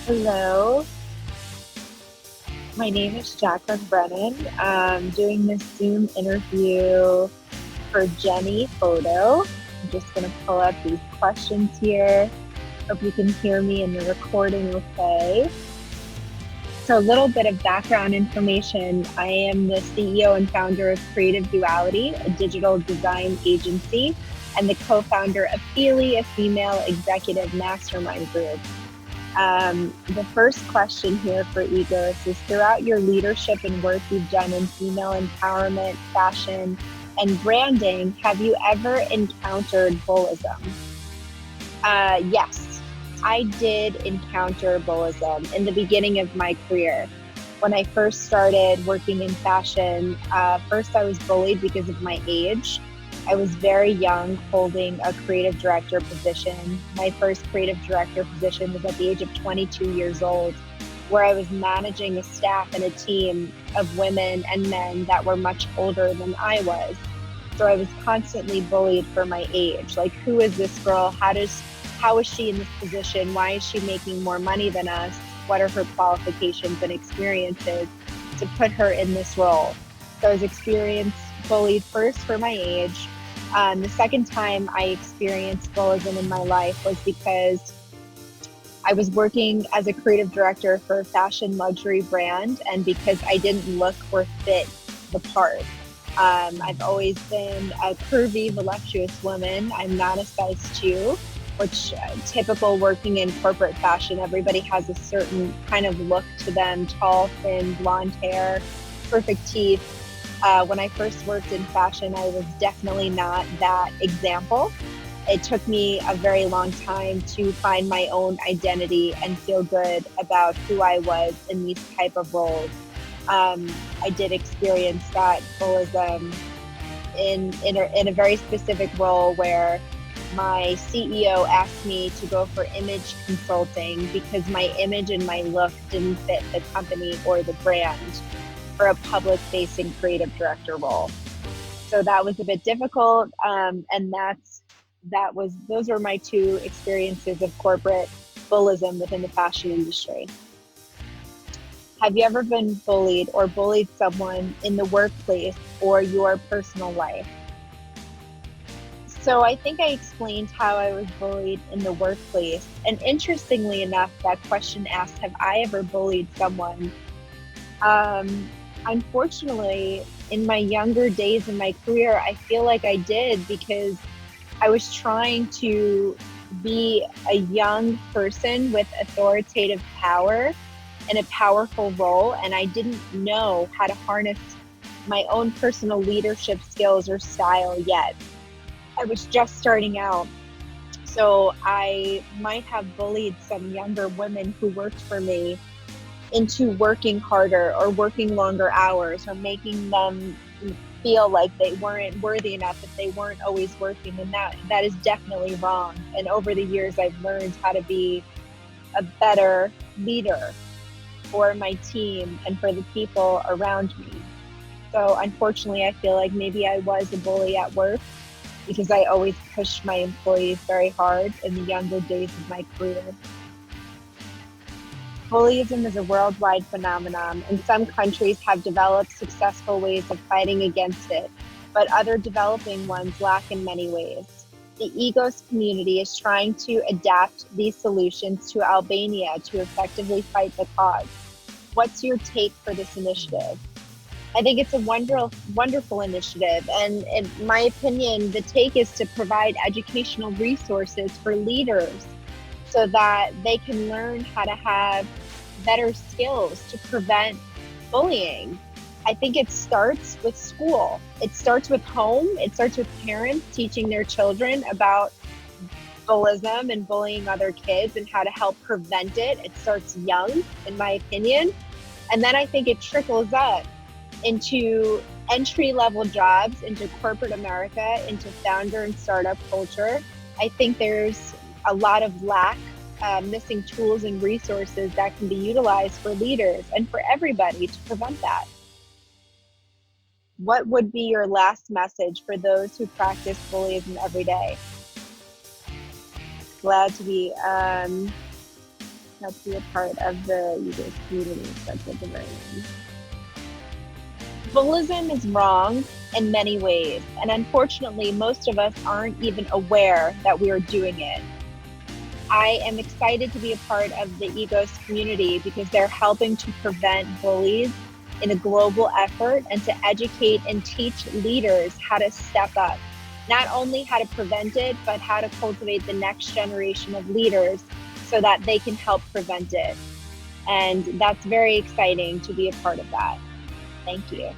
Hello, my name is Jaclynn Brennan. I'm doing this Zoom interview for Jenny Photo. I'm just going to pull up these questions here. Hope you can hear me in the recording okay. So a little bit of background information. I am the CEO and founder of Creative Duality, a digital design agency, and the co-founder of Feely, a female executive mastermind group. The first question here for Egos is, throughout your leadership and work you've done in female empowerment, fashion, and branding, have you ever encountered bullism? Yes, I did encounter bullism in the beginning of my career. When I first started working in fashion, first I was bullied because of my age. I was very young, holding a creative director position. My first creative director position was at the age of 22 years old, where I was managing a staff and a team of women and men that were much older than I was. So I was constantly bullied for my age. Like, who is this girl? How is she in this position? Why is she making more money than us? What are her qualifications and experiences to put her in this role? So I was bullied first for my age. The second time I experienced bullying in my life was because I was working as a creative director for a fashion luxury brand, and because I didn't look or fit the part. I've always been a curvy, voluptuous woman. I'm not a size 2, which typical working in corporate fashion, everybody has a certain kind of look to them: tall, thin, blonde hair, perfect teeth. When I first worked in fashion, I was definitely not that example. It took me a very long time to find my own identity and feel good about who I was in these type of roles. I did experience that bullism in a very specific role where my CEO asked me to go for image consulting because my image and my look didn't fit the company or the brand for a public-facing creative director role. So that was a bit difficult, and those were my two experiences of corporate bullism within the fashion industry. Have you ever been bullied or bullied someone in the workplace or your personal life? So I think I explained how I was bullied in the workplace. And interestingly enough, that question asked, have I ever bullied someone? Unfortunately, in my younger days in my career, I feel like I did, because I was trying to be a young person with authoritative power in a powerful role, and I didn't know how to harness my own personal leadership skills or style yet. I was just starting out. So I might have bullied some younger women who worked for me into working harder or working longer hours, or making them feel like they weren't worthy enough if they weren't always working. And that is definitely wrong. And over the years, I've learned how to be a better leader for my team and for the people around me. So unfortunately, I feel like maybe I was a bully at work because I always pushed my employees very hard in the younger days of my career. Bullyism is a worldwide phenomenon, and some countries have developed successful ways of fighting against it, but other developing ones lack in many ways. The Egos community is trying to adapt these solutions to Albania to effectively fight the cause. What's your take for this initiative? I think it's a wonderful initiative, and in my opinion, the take is to provide educational resources for leaders so that they can learn how to have better skills to prevent bullying. I think it starts with school. It starts with home. It starts with parents teaching their children about bullyism and bullying other kids and how to help prevent it. It starts young, in my opinion. And then I think it trickles up into entry-level jobs, into corporate America, into founder and startup culture. I think there's a lot of missing tools and resources that can be utilized for leaders and for everybody to prevent that. What would be your last message for those who practice bullyism every day? Glad to be Let's be a part of the Uyghur community. That's what the very end. Bullism is wrong in many ways, and unfortunately, most of us aren't even aware that we are doing it. I am excited to be a part of the EGOS community because they're helping to prevent bullies in a global effort and to educate and teach leaders how to step up, not only how to prevent it, but how to cultivate the next generation of leaders so that they can help prevent it. And that's very exciting to be a part of that. Thank you.